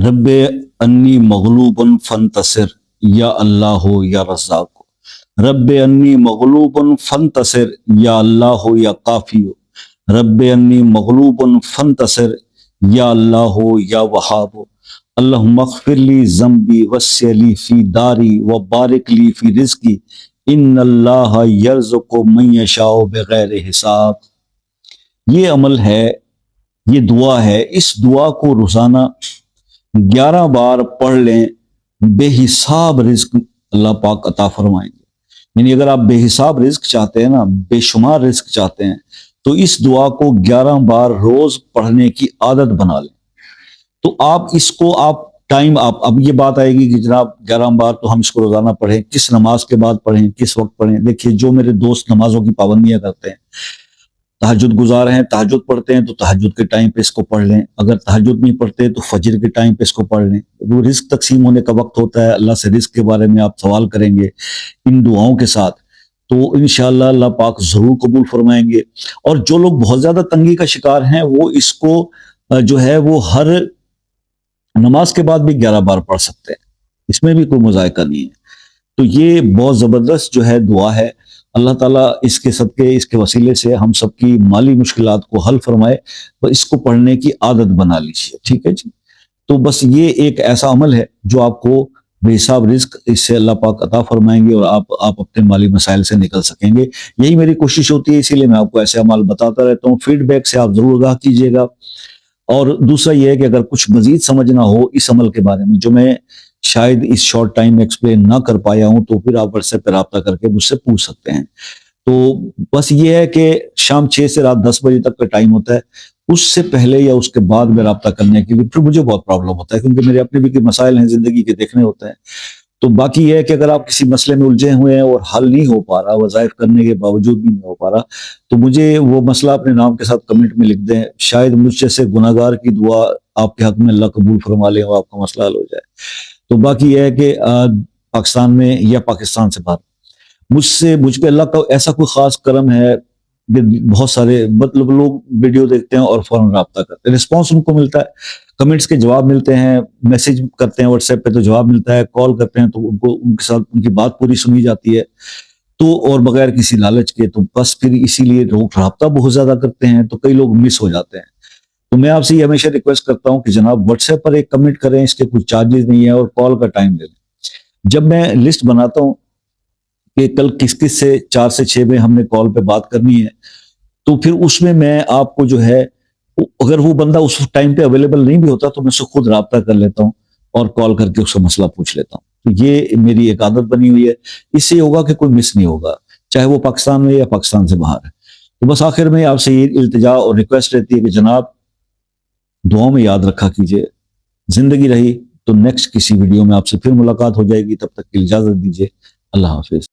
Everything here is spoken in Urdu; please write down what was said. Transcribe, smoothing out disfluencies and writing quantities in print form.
رب انی مغلوب فانتصر یا اللہ ہو یا رزاق، رب انی مغلوب فانتصر یا اللہ ہو یا کافی ہو، رب انی مغلوب فانتصر یا اللہ ہو یا وہاب ہو، اللہم اغفر لی ذنبی وسع لی فی داری وبارک لی فی رزقی ان اللہ یرزق من یشاء بغیر حساب۔ یہ عمل ہے، یہ دعا ہے، اس دعا کو روزانہ 11 بار پڑھ لیں، بے حساب رزق اللہ پاک عطا فرمائیں گے۔ یعنی اگر آپ بے حساب رزق چاہتے ہیں نا، بے شمار رزق چاہتے ہیں، تو اس دعا کو 11 بار روز پڑھنے کی عادت بنا لیں۔ تو آپ اس کو اب یہ بات آئے گی کہ جناب 11 بار تو ہم اس کو روزانہ پڑھیں، کس نماز کے بعد پڑھیں، کس وقت پڑھیں؟ دیکھیے، جو میرے دوست نمازوں کی پابندیاں کرتے ہیں، تہجد گزار ہیں، تہجد پڑھتے ہیں، تو تہجد کے ٹائم پہ اس کو پڑھ لیں۔ اگر تہجد نہیں پڑھتے تو فجر کے ٹائم پہ اس کو پڑھ لیں۔ وہ رزق تقسیم ہونے کا وقت ہوتا ہے، اللہ سے رزق کے بارے میں آپ سوال کریں گے ان دعاؤں کے ساتھ، تو انشاءاللہ اللہ پاک ضرور قبول فرمائیں گے۔ اور جو لوگ بہت زیادہ تنگی کا شکار ہیں، وہ اس کو جو ہے وہ ہر نماز کے بعد بھی 11 بار پڑھ سکتے ہیں، اس میں بھی کوئی مذائقہ نہیں ہے۔ تو یہ بہت زبردست جو ہے دعا ہے۔ اللہ تعالیٰ اس کے صدقے، اس کے وسیلے سے ہم سب کی مالی مشکلات کو حل فرمائے، اور اس کو پڑھنے کی عادت بنا لیجیے، ٹھیک ہے جی۔ تو بس یہ ایک ایسا عمل ہے جو آپ کو بے حساب رزق اس سے اللہ پاک عطا فرمائیں گے، اور آپ اپنے مالی مسائل سے نکل سکیں گے۔ یہی میری کوشش ہوتی ہے، اسی لیے میں آپ کو ایسے عمل بتاتا رہتا ہوں۔ فیڈ بیک سے آپ ضرور آگاہ کیجیے گا۔ اور دوسرا یہ ہے کہ اگر کچھ مزید سمجھنا ہو اس عمل کے بارے میں جو میں شاید اس شارٹ ٹائم میں ایکسپلین نہ کر پایا ہوں، تو پھر آپ واٹس ایپ پہ رابطہ کر کے مجھ سے پوچھ سکتے ہیں۔ تو بس یہ ہے کہ شام 6 سے رات 10 بجے تک کا ٹائم ہوتا ہے، اس سے پہلے یا اس کے بعد میں رابطہ کرنے کے لیے پھر مجھے بہت پرابلم ہوتا ہے، کیونکہ میرے اپنے بھی کوئی مسائل ہیں زندگی کے دیکھنے ہوتے ہیں۔ تو باقی یہ ہے کہ اگر آپ کسی مسئلے میں الجھے ہوئے ہیں اور حل نہیں ہو پا رہا، وظائف کرنے کے باوجود بھی نہیں ہو پا رہا، تو مجھے وہ مسئلہ اپنے نام کے ساتھ کمنٹ میں لکھ دیں، شاید مجھ جیسے گناہ گار کی دعا آپ کے حق میں اللہ قبول فرما لے اور آپ کا مسئلہ حل ہو جائے۔ تو باقی یہ ہے کہ پاکستان میں یا پاکستان سے باہر مجھ پہ اللہ کا ایسا کوئی خاص کرم ہے کہ بہت سارے مطلب لوگ ویڈیو دیکھتے ہیں اور فوراً رابطہ کرتے ہیں، رسپانس ان کو ملتا ہے، کمنٹس کے جواب ملتے ہیں، میسج کرتے ہیں واٹس ایپ پہ تو جواب ملتا ہے، کال کرتے ہیں تو ان کے ساتھ ان کی بات پوری سنی جاتی ہے، تو اور بغیر کسی لالچ کے۔ تو بس پھر اسی لیے لوگ رابطہ بہت زیادہ کرتے ہیں، تو کئی لوگ مس ہو جاتے ہیں۔ تو میں آپ سے یہ ہمیشہ ریکویسٹ کرتا ہوں کہ جناب واٹس ایپ پر ایک کمنٹ کریں، اس کے کچھ چارجز نہیں ہے، اور کال کا ٹائم لے لیں۔ جب میں لسٹ بناتا ہوں کہ کل کس سے 4 سے 6 میں ہم نے کال پہ بات کرنی ہے، تو پھر اس میں آپ کو جو ہے، اگر وہ بندہ اس ٹائم پہ اویلیبل نہیں بھی ہوتا تو میں اس سے خود رابطہ کر لیتا ہوں اور کال کر کے اس کا مسئلہ پوچھ لیتا ہوں۔ تو یہ میری ایک عادت بنی ہوئی ہے، اس سے ہوگا کہ کوئی مس نہیں ہوگا، چاہے وہ پاکستان میں یا پاکستان سے باہر ہے۔ تو بس آخر میں آپ سے یہ التجا اور ریکویسٹ رہتی ہے کہ جناب دعاؤں میں یاد رکھا کیجئے، زندگی رہی تو نیکسٹ کسی ویڈیو میں آپ سے پھر ملاقات ہو جائے گی، تب تک کی اجازت دیجیے، اللہ حافظ۔